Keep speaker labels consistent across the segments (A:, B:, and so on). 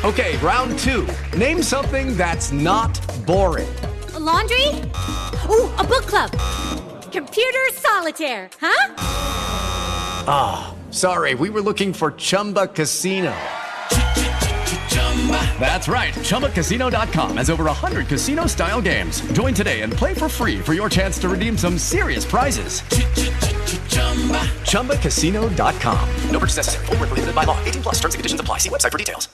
A: Okay, round two. Name something that's not boring.
B: A laundry? Ooh, a book club. Computer solitaire, huh?
A: Ah, sorry, we were looking for Chumba Casino. That's right, ChumbaCasino.com has over 100 casino-style games. Join today and play for free for your chance to redeem some serious prizes. ChumbaCasino.com. No purchase necessary. Void where prohibited by law. 18 plus. Terms and conditions apply. See website for details.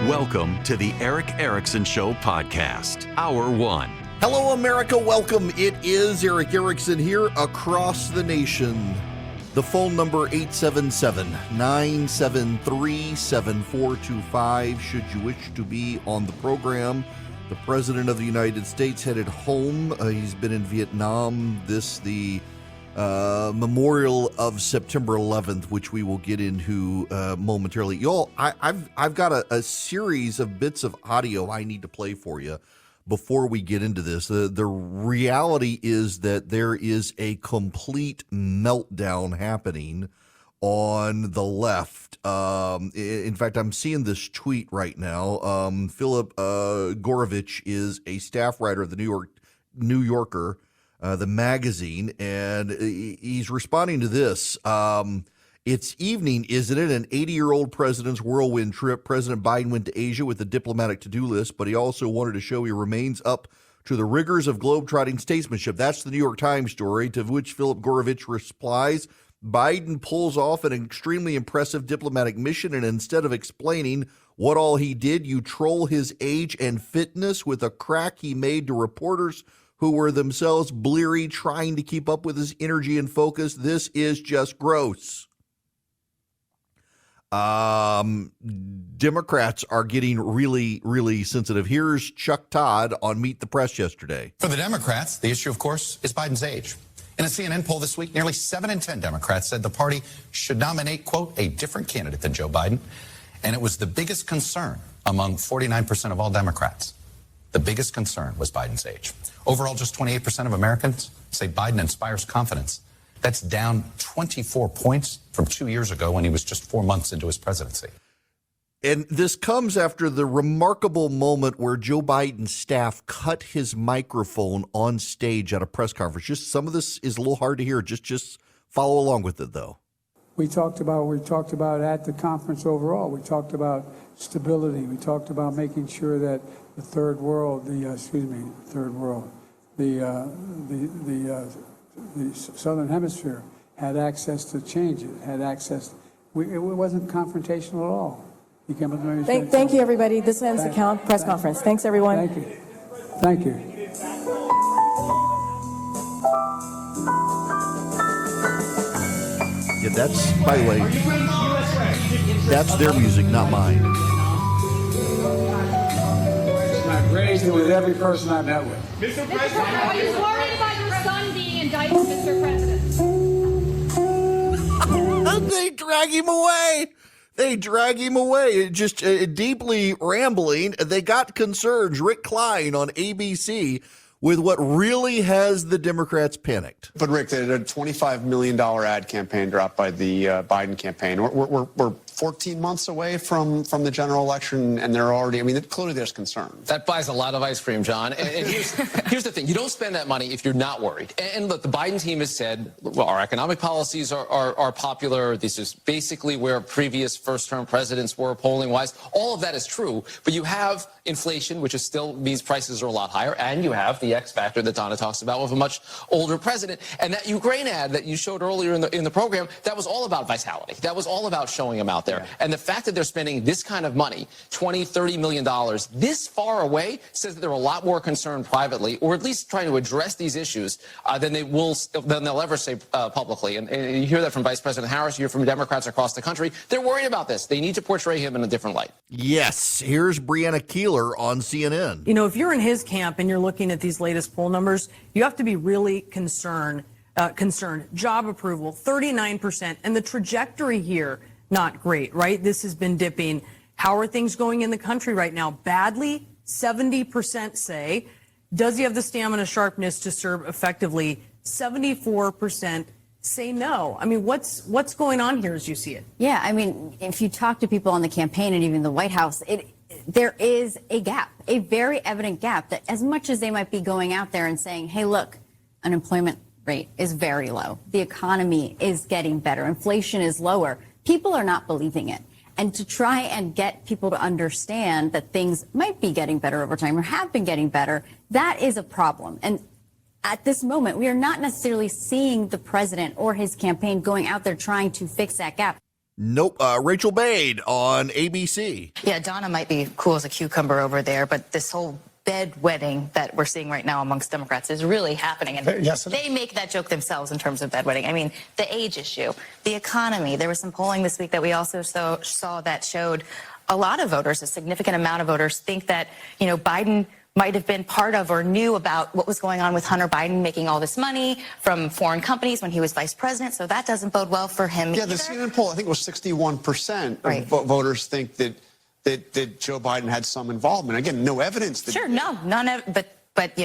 C: Welcome to the Eric Erickson Show podcast, Hour 1.
D: Hello, America. Welcome. It is Eric Erickson here across the nation. The phone number 877-973-7425 should you wish to be on the program. The President of the United States headed home. He's been in Vietnam. The memorial of September 11th, which we will get into momentarily. Y'all, I've got a series of bits of audio I need to play for you before we get into this. The reality is that there is a complete meltdown happening on the left. In fact, I'm seeing this tweet right now. Philip Gorovich is a staff writer of the New Yorker, the magazine, and he's responding to this. It's evening, isn't it? An 80-year-old president's whirlwind trip. President Biden went to Asia with a diplomatic to-do list, but he also wanted to show he remains up to the rigors of globe-trotting statesmanship. That's the New York Times story, to which Philip Gorovich replies, Biden pulls off an extremely impressive diplomatic mission, and instead of explaining what all he did, you troll his age and fitness with a crack he made to reporters who were themselves bleary, trying to keep up with his energy and focus. This is just gross. Democrats are getting really, really sensitive. Here's Chuck Todd on Meet the Press yesterday.
E: For the Democrats, the issue, of course, is Biden's age. In a CNN poll this week, nearly 7 in 10 Democrats said the party should nominate, quote, a different candidate than Joe Biden. And it was the biggest concern among 49% of all Democrats. The biggest concern was Biden's age. Overall, just 28% of Americans say Biden inspires confidence. That's down 24 points from 2 years ago when he was just 4 months into his presidency.
D: And this comes after the remarkable moment where Joe Biden's staff cut his microphone on stage at a press conference. Just some of this is a little hard to hear. Just follow along with it, though.
F: We talked about at the conference overall. We talked about stability. We talked about making sure that the third world, the Southern Hemisphere had access to change it, had access. It wasn't confrontational at all. He came up to me and said,
G: Thank you, everybody. This ends the press conference. Thanks, everyone.
F: Thank you. Thank you.
D: Yeah, that's, by the way, that's their music, not mine.
F: I've raised it with every person I've met with.
H: Mr. President, are you worried about your son being indicted, Mr. President?
D: They drag him away. Just deeply rambling. They got concerns. Rick Klein on ABC with what really has the Democrats panicked.
I: But Rick, they had a $25 million ad campaign dropped by the Biden campaign. We're 14 months away from the general election, and they're already, clearly there's concern.
J: That buys a lot of ice cream, John. And here's the thing. You don't spend that money if you're not worried. And look, the Biden team has said, well, our economic policies are popular. This is basically where previous first-term presidents were polling-wise. All of that is true. But you have inflation, which is still means prices are a lot higher, and you have the X factor that Donna talks about with a much older president. And that Ukraine ad that you showed earlier in the program, that was all about vitality. That was all about showing him out there. And the fact that they're spending this kind of money, $20, $30 million, this far away, says that they're a lot more concerned privately, or at least trying to address these issues than they'll ever say publicly. And you hear that from Vice President Harris. You hear from Democrats across the country. They're worried about this. They need to portray him in a different light.
D: Yes. Here's Breanna Keeler on CNN.
G: You know, if you're in his camp and you're looking at these latest poll numbers, you have to be really concerned. Job approval, 39%. And the trajectory here, not great, right? This has been dipping. How are things going in the country right now? Badly, 70% say. Does he have the stamina, sharpness to serve effectively? 74% say no. I mean, what's going on here as you see it?
K: Yeah, I mean, if you talk to people on the campaign and even the White House, there is a gap, a very evident gap, that as much as they might be going out there and saying, hey, look, unemployment rate is very low, the economy is getting better, inflation is lower, people are not believing it. And to try and get people to understand that things might be getting better over time or have been getting better, that is a problem. And at this moment, we are not necessarily seeing the president or his campaign going out there trying to fix that gap.
D: Nope. Rachel Bade on ABC.
L: Yeah, Donna might be cool as a cucumber over there, but this whole bedwetting that we're seeing right now amongst Democrats is really happening. And
M: yes,
L: they make that joke themselves in terms of bedwetting. I mean, the age issue, the economy. There was some polling this week that we also saw that showed a lot of voters, a significant amount of voters, think that, Biden might have been part of or knew about what was going on with Hunter Biden making all this money from foreign companies when he was vice president. So that doesn't bode well for him
I: Yeah,
L: either.
I: the CNN poll, I think it was 61% of voters think that Joe Biden had some involvement. Again, no evidence.
L: Sure, none. But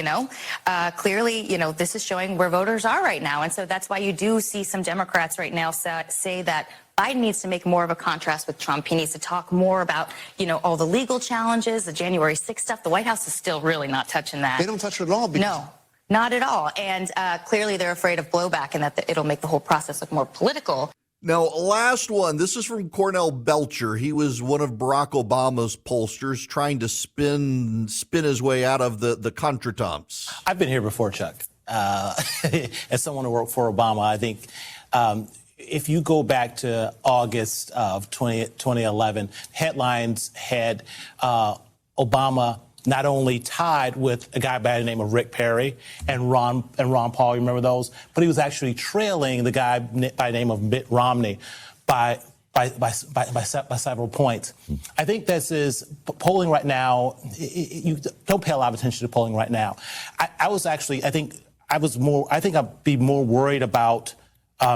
L: clearly, this is showing where voters are right now. And so that's why you do see some Democrats right now say that Biden needs to make more of a contrast with Trump. He needs to talk more about, all the legal challenges, the January 6th stuff. The White House is still really not touching that.
I: They don't touch it at all.
L: No, not at all. And clearly they're afraid of blowback and that it'll make the whole process look more political.
D: Now, last one. This is from Cornell Belcher. He was one of Barack Obama's pollsters trying to spin his way out of the contretemps.
M: I've been here before, Chuck. As someone who worked for Obama, I think if you go back to August of 2011, headlines had Obama not only tied with a guy by the name of Rick Perry and Ron Paul, you remember those? But he was actually trailing the guy by the name of Mitt Romney by several points. I think this is polling right now. You don't pay a lot of attention to polling right now. I think I'd be more worried about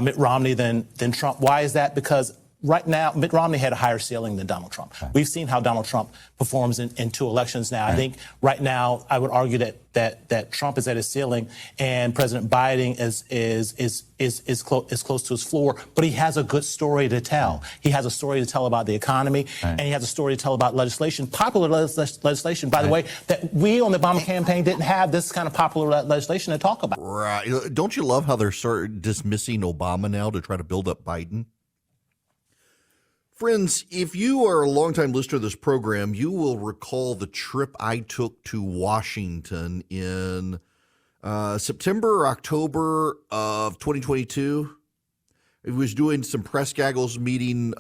M: Mitt Romney than Trump. Why is that? Because right now, Mitt Romney had a higher ceiling than Donald Trump. Right. We've seen how Donald Trump performs in two elections now. Right. I think right now I would argue that Trump is at his ceiling and President Biden is close to his floor. But he has a good story to tell. Right. He has a story to tell about the economy, right, and he has a story to tell about legislation, popular legislation. By the way, that we on the Obama campaign didn't have this kind of popular legislation to talk about.
D: Right? Don't you love how they're dismissing Obama now to try to build up Biden? Friends, if you are a longtime listener to this program, you will recall the trip I took to Washington in September or October of 2022. I was doing some press gaggles meeting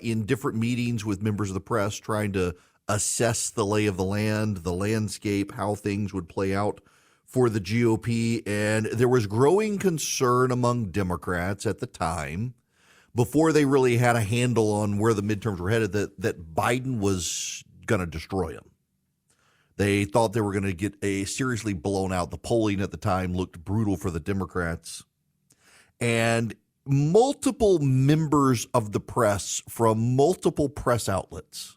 D: in different meetings with members of the press, trying to assess the lay of the land, the landscape, how things would play out for the GOP. And there was growing concern among Democrats at the time, before they really had a handle on where the midterms were headed, that Biden was going to destroy him. They thought they were going to get seriously blown out. The polling at the time looked brutal for the Democrats. And multiple members of the press from multiple press outlets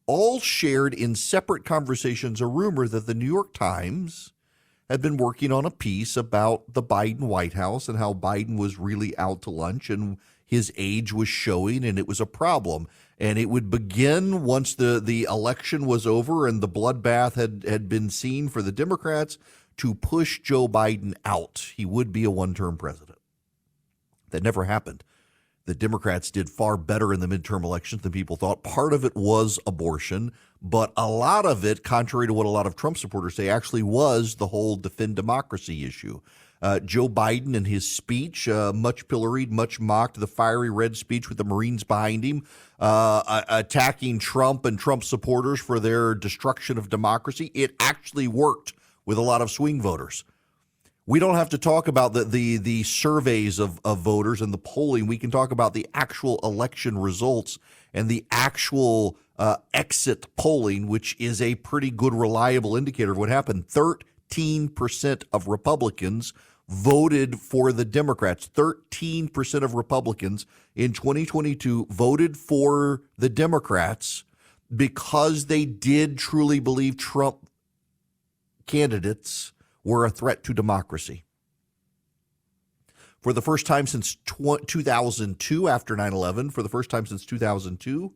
D: all shared in separate conversations a rumor that the New York Times had been working on a piece about the Biden White House and how Biden was really out to lunch and his age was showing, and it was a problem. And it would begin once the election was over and the bloodbath had been seen for the Democrats to push Joe Biden out. He would be a one-term president. That never happened. The Democrats did far better in the midterm elections than people thought. Part of it was abortion, but a lot of it, contrary to what a lot of Trump supporters say, actually was the whole defend democracy issue. Joe Biden in his speech, much pilloried, much mocked, the fiery red speech with the Marines behind him, attacking Trump and Trump supporters for their destruction of democracy. It actually worked with a lot of swing voters. We don't have to talk about the surveys of voters and the polling. We can talk about the actual election results and the actual exit polling, which is a pretty good, reliable indicator of what happened. 13% of Republicans voted for the Democrats. 13% of Republicans in 2022 voted for the Democrats because they did truly believe Trump candidates were a threat to democracy. For the first time since 2002, after 9/11, for the first time since 2002,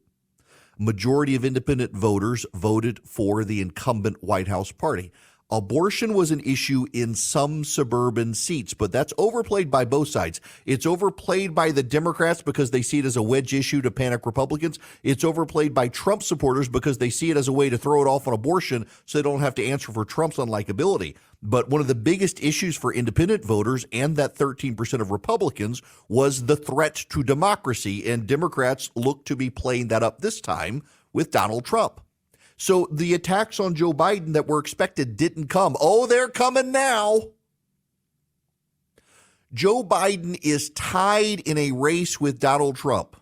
D: majority of independent voters voted for the incumbent White House party. Abortion was an issue in some suburban seats, but that's overplayed by both sides. It's overplayed by the Democrats because they see it as a wedge issue to panic Republicans. It's overplayed by Trump supporters because they see it as a way to throw it off on abortion so they don't have to answer for Trump's unlikability. But one of the biggest issues for independent voters and that 13% of Republicans was the threat to democracy, and Democrats look to be playing that up this time with Donald Trump. So the attacks on Joe Biden that were expected didn't come. Oh, they're coming now. Joe Biden is tied in a race with Donald Trump.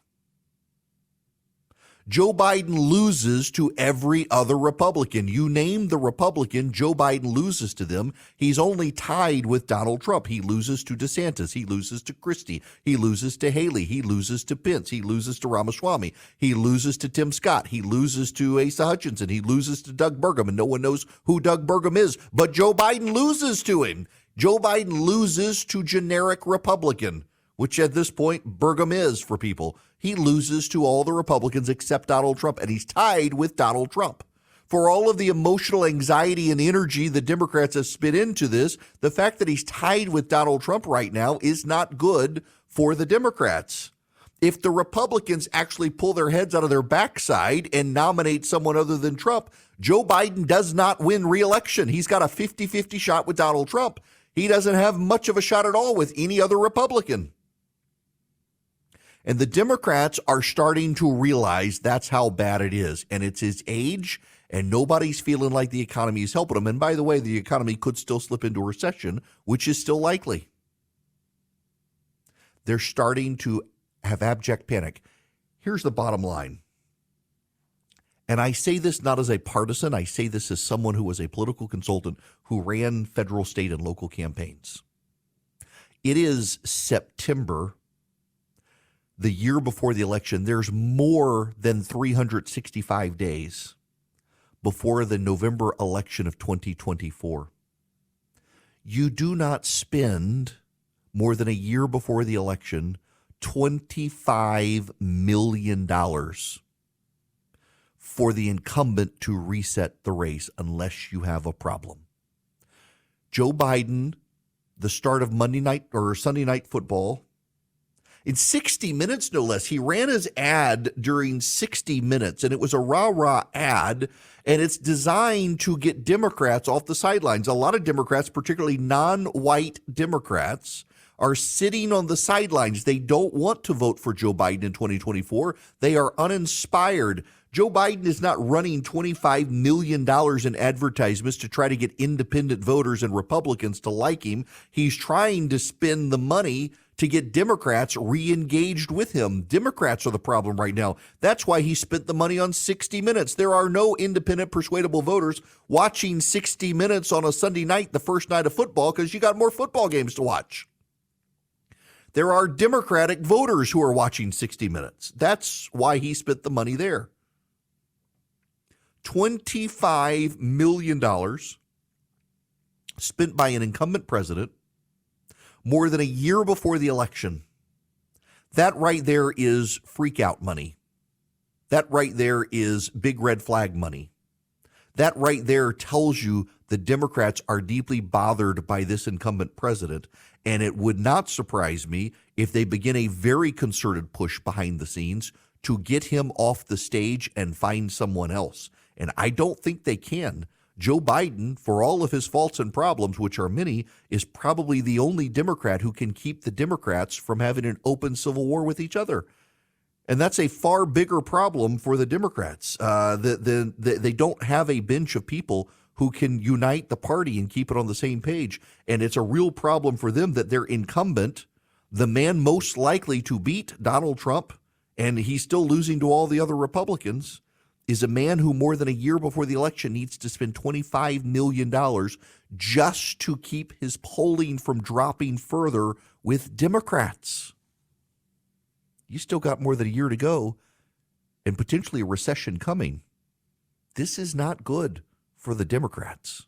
D: Joe Biden loses to every other Republican. You name the Republican, Joe Biden loses to them. He's only tied with Donald Trump. He loses to DeSantis. He loses to Christie. He loses to Haley. He loses to Pence. He loses to Ramaswamy. He loses to Tim Scott. He loses to Asa Hutchinson. He loses to Doug Burgum, and no one knows who Doug Burgum is, but Joe Biden loses to him. Joe Biden loses to generic Republican, which at this point Burgum is for people. He loses to all the Republicans except Donald Trump, and he's tied with Donald Trump. For all of the emotional anxiety and energy the Democrats have spit into this, the fact that he's tied with Donald Trump right now is not good for the Democrats. If the Republicans actually pull their heads out of their backside and nominate someone other than Trump, Joe Biden does not win re-election. He's got a 50-50 shot with Donald Trump. He doesn't have much of a shot at all with any other Republican. And the Democrats are starting to realize that's how bad it is. And it's his age, and nobody's feeling like the economy is helping them. And by the way, the economy could still slip into a recession, which is still likely. They're starting to have abject panic. Here's the bottom line. And I say this not as a partisan. I say this as someone who was a political consultant who ran federal, state, and local campaigns. It is September, the year before the election. There's more than 365 days before the November election of 2024. You do not spend more than a year before the election $25 million for the incumbent to reset the race unless you have a problem. Joe Biden, the start of Monday night or Sunday night football, in 60 Minutes, no less, he ran his ad during 60 Minutes, and it was a rah-rah ad, and it's designed to get Democrats off the sidelines. A lot of Democrats, particularly non-white Democrats, are sitting on the sidelines. They don't want to vote for Joe Biden in 2024. They are uninspired. Joe Biden is not running $25 million in advertisements to try to get independent voters and Republicans to like him. He's trying to spend the money to get Democrats re-engaged with him. Democrats are the problem right now. That's why he spent the money on 60 Minutes. There are no independent, persuadable voters watching 60 Minutes on a Sunday night, the first night of football, because you got more football games to watch. There are Democratic voters who are watching 60 Minutes. That's why he spent the money there. $25 million spent by an incumbent president more than a year before the election. That right there is freakout money. That right there is big red flag money. That right there tells you the Democrats are deeply bothered by this incumbent president, and it would not surprise me if they begin a very concerted push behind the scenes to get him off the stage and find someone else. And I don't think they can. Joe Biden, for all of his faults and problems, which are many, is probably the only Democrat who can keep the Democrats from having an open civil war with each other. And that's a far bigger problem for the Democrats. They don't have a bench of people who can unite the party and keep it on the same page. And it's a real problem for them that their incumbent, the man most likely to beat Donald Trump, and he's still losing to all the other Republicans, is a man who more than a year before the election needs to spend $25 million just to keep his polling from dropping further with Democrats. You still got more than a year to go and potentially a recession coming. This is not good for the Democrats.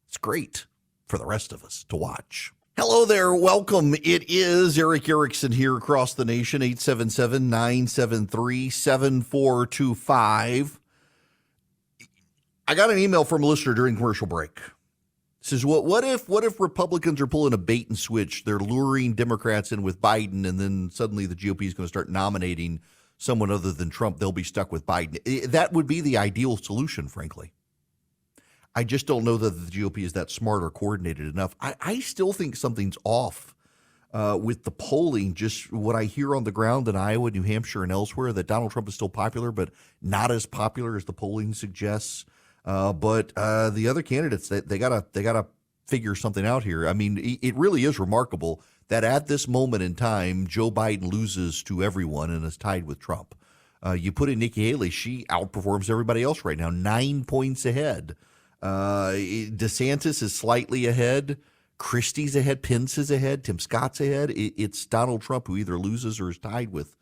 D: It's great for the rest of us to watch. Hello there. Welcome. It is Eric Erickson here across the nation, 877-973-7425. I got an email from a listener during commercial break. It says, what if Republicans are pulling a bait and switch? They're luring Democrats in with Biden, and then suddenly the GOP is going to start nominating someone other than Trump. They'll be stuck with Biden. That would be the ideal solution, frankly. I just don't know that the GOP is that smart or coordinated enough. I still think something's off with the polling, just what I hear on the ground in Iowa, New Hampshire, and elsewhere, that Donald Trump is still popular, but not as popular as the polling suggests. But the other candidates, they gotta figure something out here. I mean, it really is remarkable that at this moment in time, Joe Biden loses to everyone and is tied with Trump. You put in Nikki Haley, she outperforms everybody else right now, 9 points ahead. DeSantis is slightly ahead. Christie's ahead. Pence is ahead. Tim Scott's ahead. It's Donald Trump who either loses or is tied with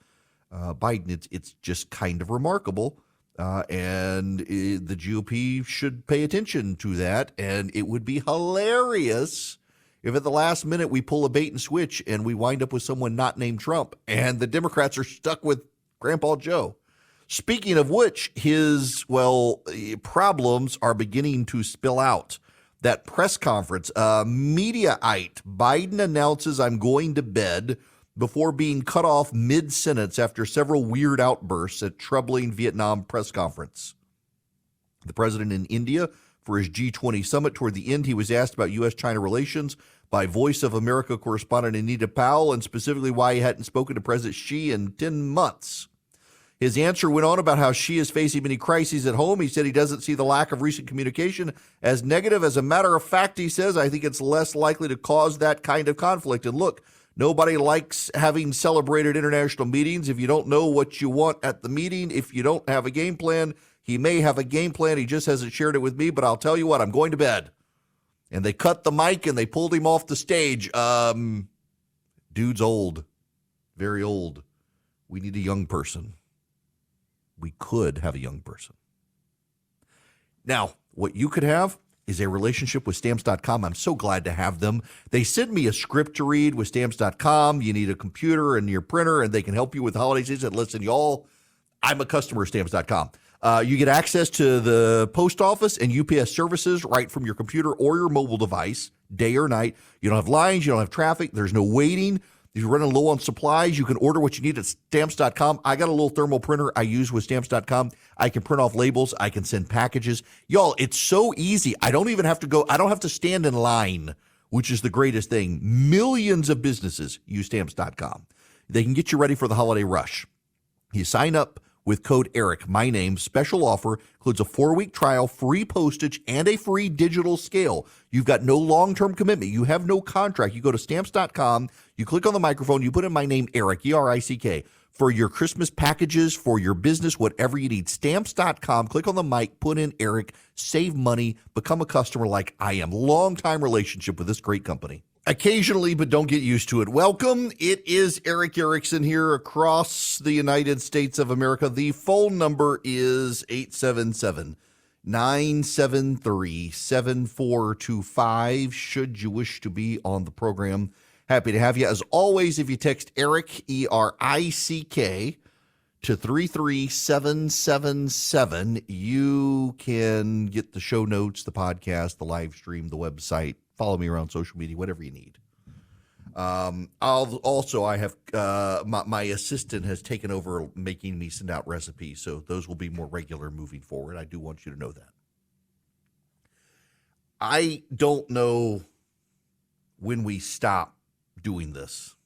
D: Biden. It's just kind of remarkable. And the GOP should pay attention to that. And it would be hilarious if at the last minute we pull a bait and switch and we wind up with someone not named Trump and the Democrats are stuck with Grandpa Joe. Speaking of which, his, problems are beginning to spill out. That press conference, Mediaite, Biden announces I'm going to bed before being cut off mid-sentence after several weird outbursts at troubling Vietnam press conference. The president in India for his G20 summit. Toward the end, he was asked about U.S.-China relations by Voice of America correspondent Anita Powell, and specifically why he hadn't spoken to President Xi in 10 months. His answer went on about how Xi is facing many crises at home. He said he doesn't see the lack of recent communication as negative. As a matter of fact, he says, I think it's less likely to cause that kind of conflict. And look, nobody likes having celebrated international meetings. If you don't know what you want at the meeting, if you don't have a game plan, he may have a game plan. He just hasn't shared it with me, but I'll tell you what, I'm going to bed. And they cut the mic and they pulled him off the stage. Dude's old, very old. We need a young person. We could have a young person. Now, what you could have is a relationship with Stamps.com. I'm so glad to have them. They send me a script to read with Stamps.com. You need a computer and your printer, and they can help you with the holiday season. Listen, y'all, I'm a customer of Stamps.com. You get access to the post office and UPS services right from your computer or your mobile device, day or night. You don't have lines. You don't have traffic. There's no waiting. If you're running low on supplies, you can order what you need at Stamps.com. I got a little thermal printer I use with Stamps.com. I can print off labels. I can send packages. Y'all, it's so easy. I don't even have to go. I don't have to stand in line, which is the greatest thing. Millions of businesses use Stamps.com. They can get you ready for the holiday rush. You sign up with code ERIC, my name. Special offer includes a 4-week trial, free postage, and a free digital scale. You've got no long-term commitment. You have no contract. You go to Stamps.com, you click on the microphone, you put in my name, Eric, E-R-I-C-K, for your Christmas packages, for your business, whatever you need. Stamps.com, click on the mic, put in Eric, save money, become a customer like I am. Long-time relationship with this great company. Occasionally, but don't get used to it. Welcome. It is Eric Erickson here across the United States of America. The phone number is 877-973-7425. Should you wish to be on the program, happy to have you. As always, if you text Eric, E-R-I-C-K, to 33777, you can get the show notes, the podcast, the live stream, the website. Follow me around social media, whatever you need. My assistant has taken over making me send out recipes, so those will be more regular moving forward. I do want you to know that. I don't know when we stop doing this.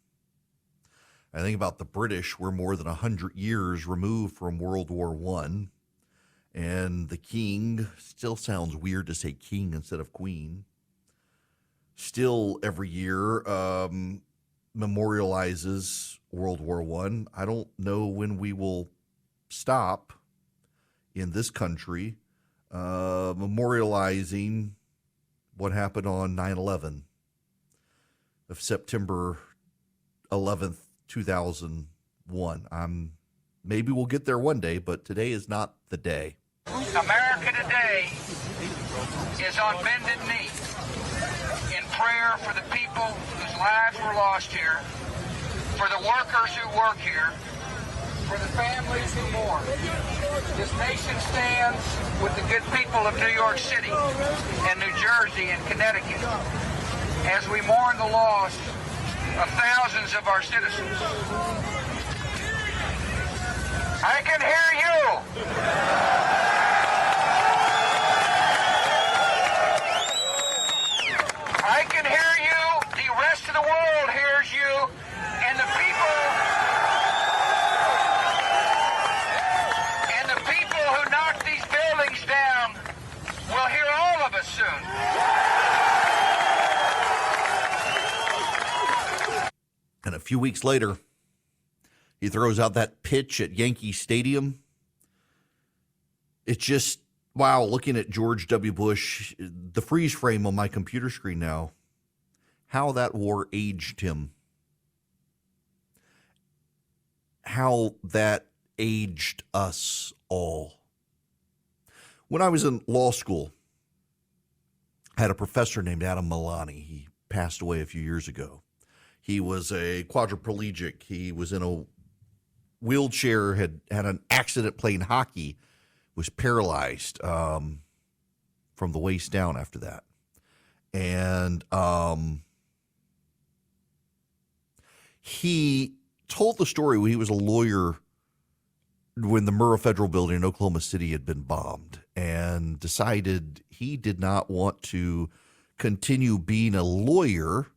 D: I think about the British. We're more than 100 years removed from World War I, and the king, still sounds weird to say king instead of queen, still every year memorializes World War I. I don't know when we will stop in this country memorializing what happened on 9/11 of September 11th, 2001. Maybe we'll get there one day, but today is not the day.
N: America today is on bended knee in prayer for the people whose lives were lost here, for the workers who work here, for the families who mourn. This nation stands with the good people of New York City and New Jersey and Connecticut as we mourn the loss of thousands of our citizens. I can hear you. I can hear you. The rest of the world hears you. And the people who knocked these buildings down will hear all of us soon.
D: And a few weeks later, he throws out that pitch at Yankee Stadium. It's just, wow, looking at George W. Bush, the freeze frame on my computer screen now, how that war aged him. How that aged us all. When I was in law school, I had a professor named Adam Milani. He passed away a few years ago. He was a quadriplegic. He was in a wheelchair, had an accident playing hockey, was paralyzed from the waist down after that. And he told the story when he was a lawyer when the Murrah Federal Building in Oklahoma City had been bombed, and decided he did not want to continue being a lawyer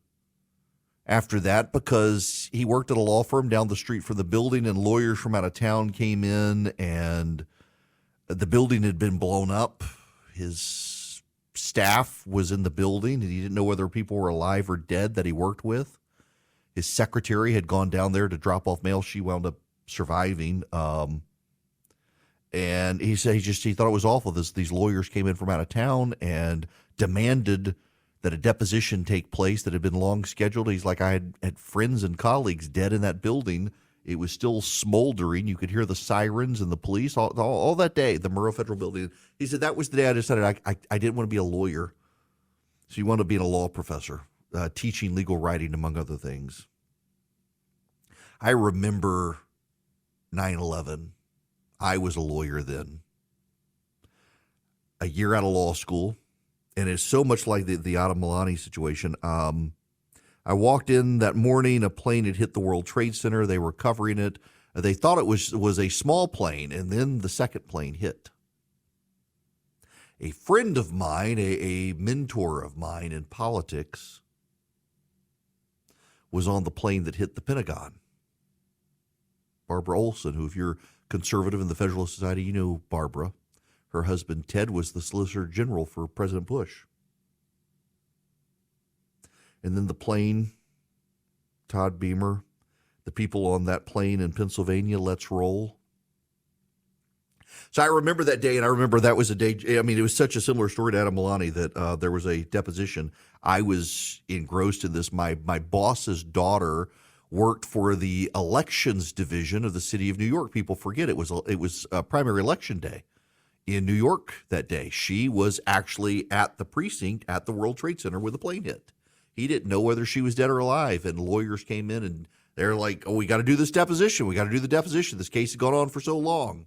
D: after that because he worked at a law firm down the street from the building, and lawyers from out of town came in, and the building had been blown up. His staff was in the building, and he didn't know whether people were alive or dead that he worked with. His secretary had gone down there to drop off mail. She wound up surviving. And he said he thought it was awful. These lawyers came in from out of town and demanded that a deposition take place that had been long scheduled. He's like, I had friends and colleagues dead in that building. It was still smoldering. You could hear the sirens and the police all that day, the Murrah Federal Building. He said, that was the day I decided I didn't want to be a lawyer. So he wanted to be a law professor, teaching legal writing, among other things. I remember 9/11. I was a lawyer then. A year out of law school. And it's so much like the Adam Milani situation. I walked in that morning, a plane had hit the World Trade Center. They were covering it. They thought it was a small plane, and then the second plane hit. A friend of mine, a mentor of mine in politics, was on the plane that hit the Pentagon. Barbara Olson, who, if you're conservative in the Federalist Society, you know Barbara. Her husband, Ted, was the Solicitor General for President Bush. And then the plane, Todd Beamer, the people on that plane in Pennsylvania, let's roll. So I remember that day, and I remember that was a day, I mean, it was such a similar story to Adam Milani that there was a deposition. I was engrossed in this. My boss's daughter worked for the elections division of the city of New York. People forget it was a primary election day in New York that day. She was actually at the precinct at the World Trade Center where the plane hit. He didn't know whether she was dead or alive, and lawyers came in and they're like, oh, we got to do this deposition. We got to do the deposition. This case has gone on for so long.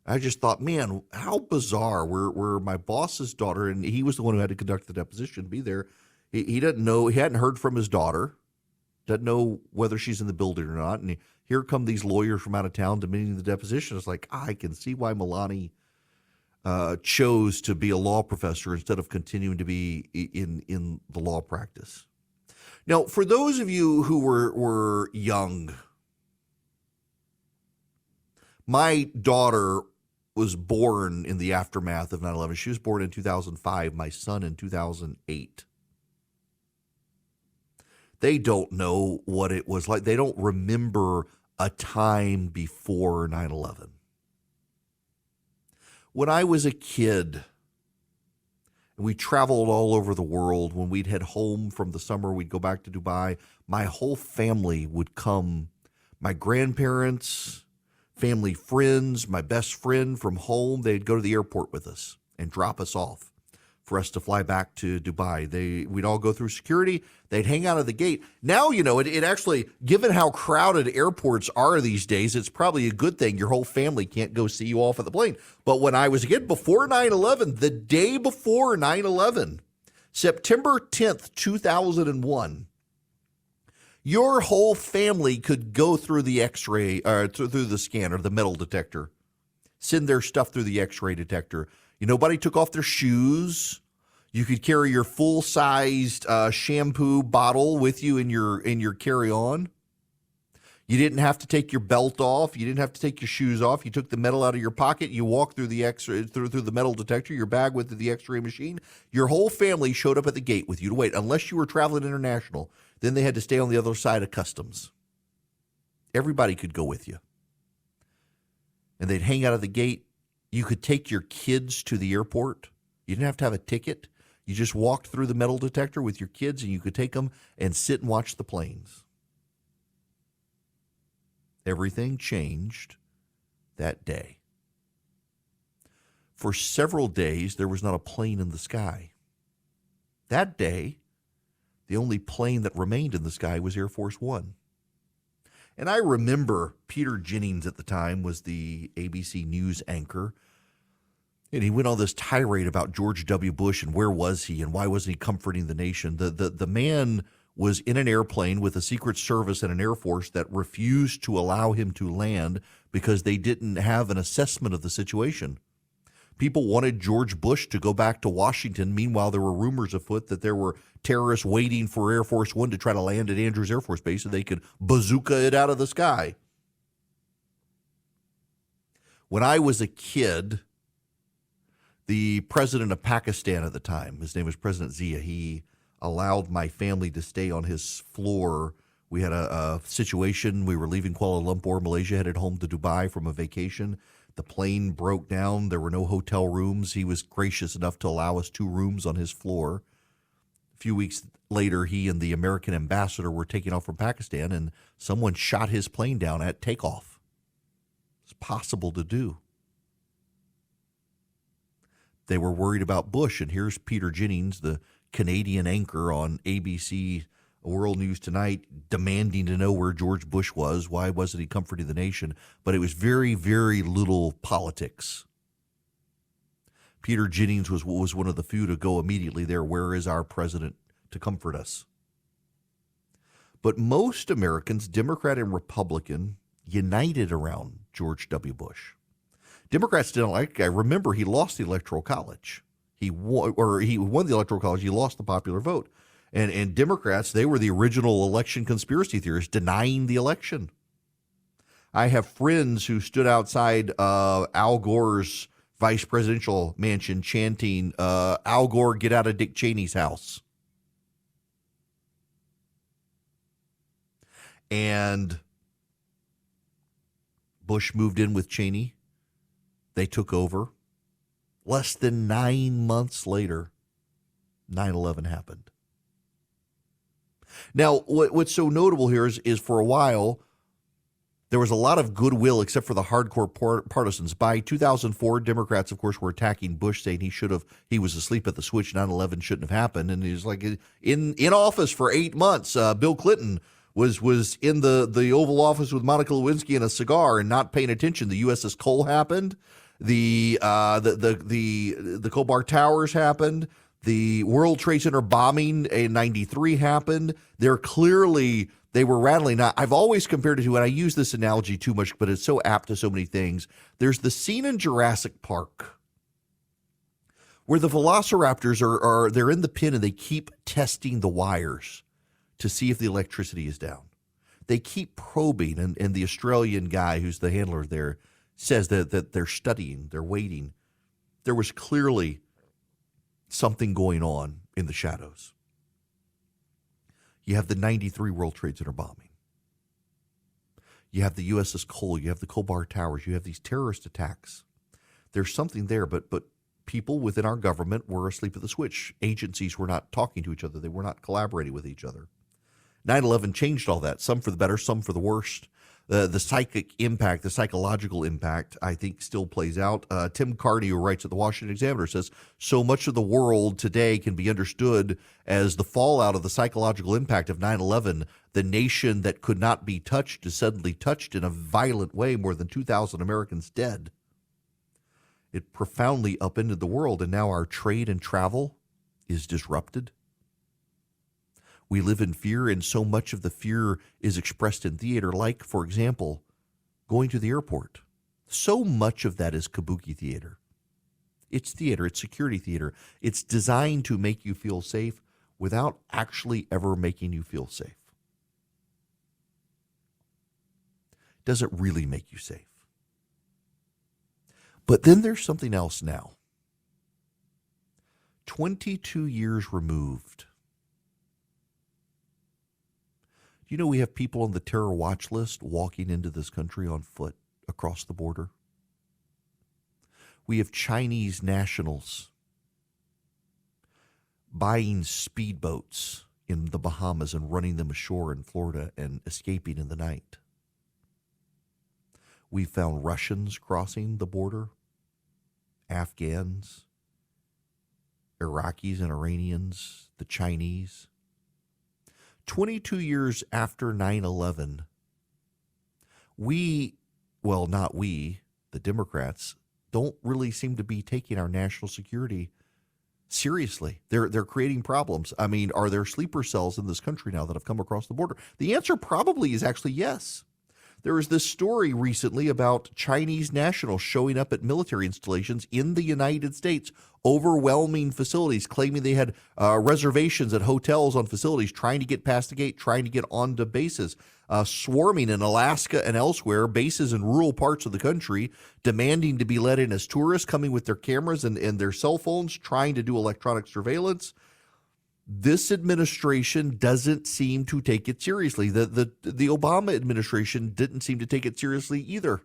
D: I just thought, man, how bizarre. We're my boss's daughter, and he was the one who had to conduct the deposition, be there. He doesn't know. He hadn't heard from his daughter. Doesn't know whether she's in the building or not. And here come these lawyers from out of town demanding the deposition. It's like, I can see why Milani chose to be a law professor instead of continuing to be in the law practice. Now, for those of you who were young, my daughter was born in the aftermath of 9/11. She was born in 2005, my son in 2008. They don't know what it was like. They don't remember a time before 9/11. When I was a kid, and we traveled all over the world, when we'd head home from the summer, we'd go back to Dubai, my whole family would come. My grandparents, family friends, my best friend from home, they'd go to the airport with us and drop us off for us to fly back to Dubai. We'd all go through security. They'd hang out at the gate. Now, it actually, given how crowded airports are these days, it's probably a good thing your whole family can't go see you off at the plane. But when I was a kid, before 9/11, the day before 9/11, September 10th, 2001, your whole family could go through the X-ray, through the scanner, the metal detector, send their stuff through the X-ray detector. Nobody took off their shoes. You could carry your full-sized shampoo bottle with you in your carry-on. You didn't have to take your belt off. You didn't have to take your shoes off. You took the metal out of your pocket. You walked through the X-ray through the metal detector, your bag with the X-ray machine. Your whole family showed up at the gate with you to wait, unless you were traveling international. Then they had to stay on the other side of customs. Everybody could go with you. And they'd hang out at the gate. You could take your kids to the airport. You didn't have to have a ticket. You just walked through the metal detector with your kids, and you could take them and sit and watch the planes. Everything changed that day. For several days, there was not a plane in the sky. That day, the only plane that remained in the sky was Air Force One. And I remember Peter Jennings at the time was the ABC News anchor. And he went on this tirade about George W. Bush and where was he and why wasn't he comforting the nation. The man was in an airplane with a Secret Service and an Air Force that refused to allow him to land because they didn't have an assessment of the situation. People wanted George Bush to go back to Washington. Meanwhile, there were rumors afoot that there were terrorists waiting for Air Force One to try to land at Andrews Air Force Base so they could bazooka it out of the sky. When I was a kid, the president of Pakistan at the time, his name was President Zia, he allowed my family to stay on his floor. We had a situation. We were leaving Kuala Lumpur, Malaysia, headed home to Dubai from a vacation. The plane broke down. There were no hotel rooms. He was gracious enough to allow us 2 rooms on his floor. A few weeks later, he and the American ambassador were taking off from Pakistan, and someone shot his plane down at takeoff. It's possible to do. They were worried about Bush, and here's Peter Jennings, the Canadian anchor on ABC World News Tonight, demanding to know where George Bush was. Why wasn't he comforting the nation? But it was very, very little politics. Peter Jennings was one of the few to go immediately there. Where is our president to comfort us? But most Americans, Democrat and Republican, united around George W. Bush. Democrats didn't like the guy. Remember, he lost the Electoral College. He won the Electoral College. He lost the popular vote. And Democrats, they were the original election conspiracy theorists denying the election. I have friends who stood outside Al Gore's vice presidential mansion chanting, Al Gore, get out of Dick Cheney's house. And Bush moved in with Cheney. They took over. Less than 9 months later, 9/11 happened. Now, what's so notable here is for a while, there was a lot of goodwill except for the hardcore partisans. By 2004, Democrats, of course, were attacking Bush, saying he was asleep at the switch, 9/11 shouldn't have happened. And he was like in office for 8 months. Bill Clinton was in the Oval Office with Monica Lewinsky and a cigar and not paying attention. The USS Cole happened. The Khobar Towers happened. The World Trade Center bombing in 93 happened. They were rattling. Now, I've always compared it to, and I use this analogy too much, but it's so apt to so many things. There's the scene in Jurassic Park where the velociraptors they're in the pen and they keep testing the wires to see if the electricity is down. They keep probing, and the Australian guy who's the handler there says that they're studying, they're waiting. There was clearly something going on in the shadows. You have the 93 World Trade Center bombing. You have the USS Cole. You have the Khobar Towers. You have these terrorist attacks. There's something there, but people within our government were asleep at the switch. Agencies were not talking to each other. They were not collaborating with each other. 9/11 changed all that, some for the better, some for the worst. the psychic impact, the psychological impact, I think still plays out. Tim Carney, who writes at the Washington Examiner, says, so much of the world today can be understood as the fallout of the psychological impact of 9/11. The nation that could not be touched is suddenly touched in a violent way, more than 2,000 Americans dead. It profoundly upended the world, and now our trade and travel is disrupted. We live in fear, and so much of the fear is expressed in theater, like, for example, going to the airport. So much of that is kabuki theater. It's theater. It's security theater. It's designed to make you feel safe without actually ever making you feel safe. Does it really make you safe? But then there's something else now. 22 years removed. Do you know we have people on the terror watch list walking into this country on foot across the border? We have Chinese nationals buying speedboats in the Bahamas and running them ashore in Florida and escaping in the night. We found Russians crossing the border, Afghans, Iraqis and Iranians, the Chinese. 22 years after 9/11, not we, the Democrats, don't really seem to be taking our national security seriously. They're creating problems. I mean, are there sleeper cells in this country now that have come across the border? The answer probably is actually yes. There was this story recently about Chinese nationals showing up at military installations in the United States, overwhelming facilities, claiming they had reservations at hotels on facilities, trying to get past the gate, trying to get onto bases, swarming in Alaska and elsewhere, bases in rural parts of the country, demanding to be let in as tourists, coming with their cameras and their cell phones, trying to do electronic surveillance. This administration doesn't seem to take it seriously. The Obama administration didn't seem to take it seriously either.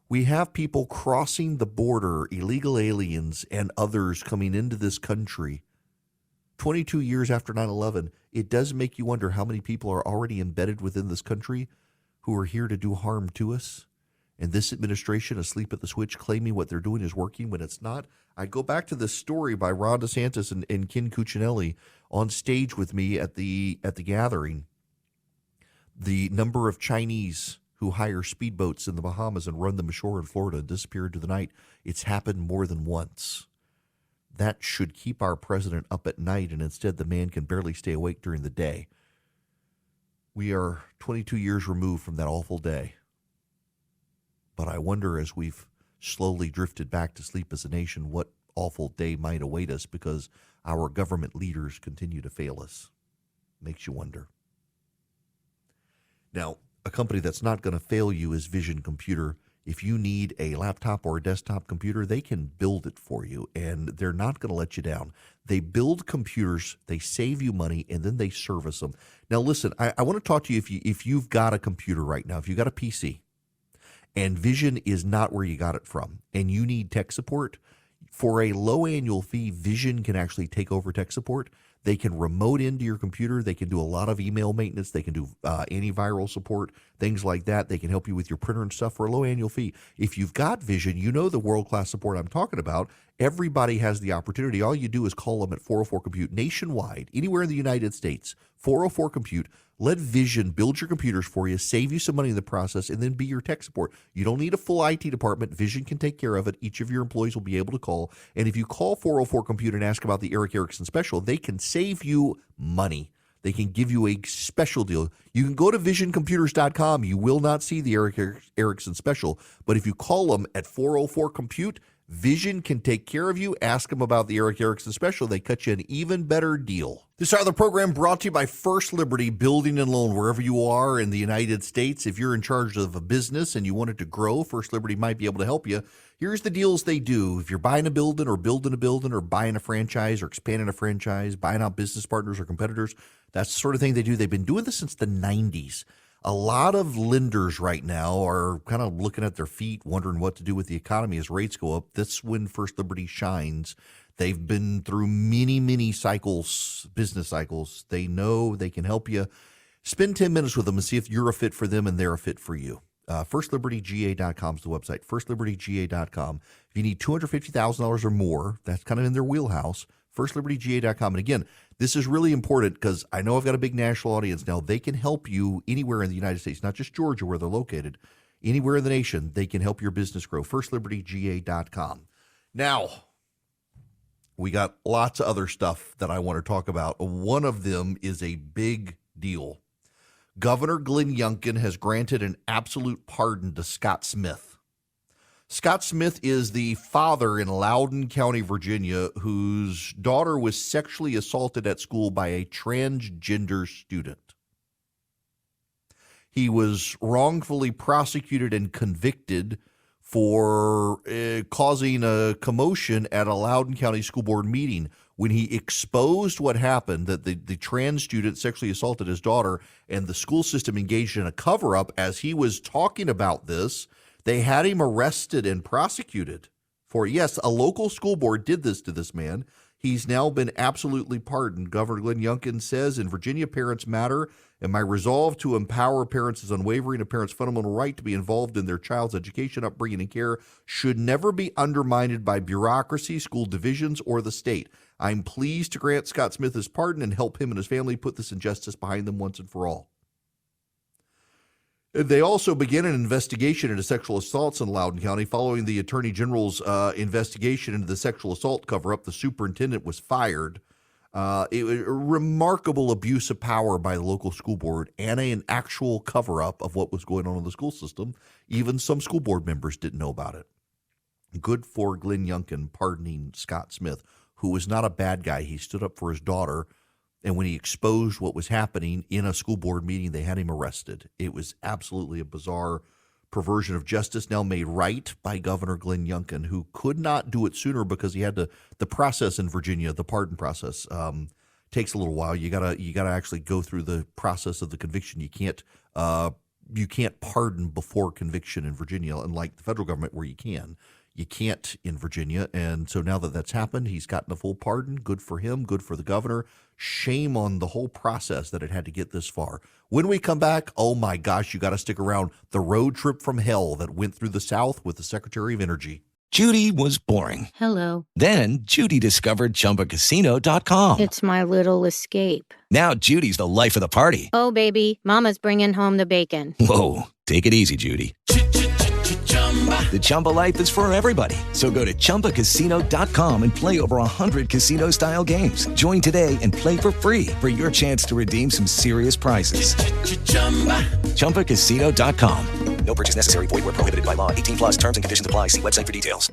D: We have people crossing the border, illegal aliens and others coming into this country. 22 years after 9/11, it does make you wonder how many people are already embedded within this country who are here to do harm to us. And this administration asleep at the switch, claiming what they're doing is working when it's not. I go back to this story by Ron DeSantis and Ken Cuccinelli on stage with me at the gathering. The number of Chinese who hire speedboats in the Bahamas and run them ashore in Florida and disappear into the night, it's happened more than once. That should keep our president up at night, and instead the man can barely stay awake during the day. We are 22 years removed from that awful day. But I wonder, as we've slowly drifted back to sleep as a nation, what awful day might await us because our government leaders continue to fail us. Makes you wonder. Now, a company that's not going to fail you is Vision Computer. If you need a laptop or a desktop computer, they can build it for you, and they're not going to let you down. They build computers, they save you money, and then they service them. Now, listen, I want to talk to you if you've got a computer right now, if you've got a PC, and Vision is not where you got it from, and you need tech support, for a low annual fee, Vision can actually take over tech support. They can remote into your computer. They can do a lot of email maintenance. They can do antiviral support, things like that. They can help you with your printer and stuff for a low annual fee. If you've got Vision, you know the world-class support I'm talking about. Everybody has the opportunity. All you do is call them at 404-COMPUTE nationwide, anywhere in the United States, 404-COMPUTE. Let Vision build your computers for you, save you some money in the process, and then be your tech support. You don't need a full IT department. Vision can take care of it. Each of your employees will be able to call. And if you call 404-COMPUTE and ask about the Eric Erickson special, they can save you money. They can give you a special deal. You can go to visioncomputers.com. You will not see the Eric Erickson special. But if you call them at 404-COMPUTE, Vision can take care of you. Ask them about the Eric Erickson special. They cut you an even better deal. This hour of the program brought to you by First Liberty Building and Loan. Wherever you are in the United States, if you're in charge of a business and you want it to grow, First Liberty might be able to help you. Here's the deals they do. If you're buying a building or building a building or buying a franchise or expanding a franchise, buying out business partners or competitors, that's the sort of thing they do. They've been doing this since the 90s. A lot of lenders right now are kind of looking at their feet, wondering what to do with the economy as rates go up. That's when First Liberty shines. They've been through many, many cycles, business cycles. They know they can help you. Spend 10 minutes with them and see if you're a fit for them and they're a fit for you. FirstLibertyGA.com is the website, FirstLibertyGA.com. If you need $250,000 or more, that's kind of in their wheelhouse, FirstLibertyGA.com. And again, this is really important because I know I've got a big national audience now. They can help you anywhere in the United States, not just Georgia where they're located. Anywhere in the nation, they can help your business grow. FirstLibertyGA.com. Now, we got lots of other stuff that I want to talk about. One of them is a big deal. Governor Glenn Youngkin has granted an absolute pardon to Scott Smith. Scott Smith is the father in Loudoun County, Virginia, whose daughter was sexually assaulted at school by a transgender student. He was wrongfully prosecuted and convicted for causing a commotion at a Loudoun County School Board meeting when he exposed what happened, that the trans student sexually assaulted his daughter, and the school system engaged in a cover-up. As he was talking about this, they had him arrested and prosecuted for, yes, a local school board did this to this man. He's now been absolutely pardoned. Governor Glenn Youngkin says, in Virginia, parents matter, and my resolve to empower parents is unwavering. A parent's fundamental right to be involved in their child's education, upbringing, and care should never be undermined by bureaucracy, school divisions, or the state. I'm pleased to grant Scott Smith his pardon and help him and his family put this injustice behind them once and for all. They also began an investigation into sexual assaults in Loudoun County. Following the Attorney General's investigation into the sexual assault cover-up, the superintendent was fired. It was a remarkable abuse of power by the local school board and an actual cover-up of what was going on in the school system. Even some school board members didn't know about it. Good for Glenn Youngkin pardoning Scott Smith, who was not a bad guy. He stood up for his daughter. And when he exposed what was happening in a school board meeting, they had him arrested. It was absolutely a bizarre perversion of justice, now made right by Governor Glenn Youngkin, who could not do it sooner because he had to. The process in Virginia, the pardon process, takes a little while. You gotta actually go through the process of the conviction. You can't pardon before conviction in Virginia, unlike the federal government where you can. You can't in Virginia, and so now that that's happened, he's gotten a full pardon. Good for him, good for the governor. Shame on the whole process that it had to get this far. When we come back, oh my gosh, you got to stick around. The road trip from hell that went through the South with the Secretary of Energy.
O: Judy was boring.
B: Hello.
O: Then Judy discovered ChumbaCasino.com.
B: It's my little escape.
O: Now Judy's the life of the party.
B: Oh, baby, mama's bringing home the bacon.
O: Whoa, take it easy, Judy. The Chumba life is for everybody. So go to ChumbaCasino.com and play over 100 casino-style games. Join today and play for free for your chance to redeem some serious prizes. ChumbaCasino.com.
P: No purchase necessary. Void where prohibited by law. 18+ terms and conditions apply. See website for details.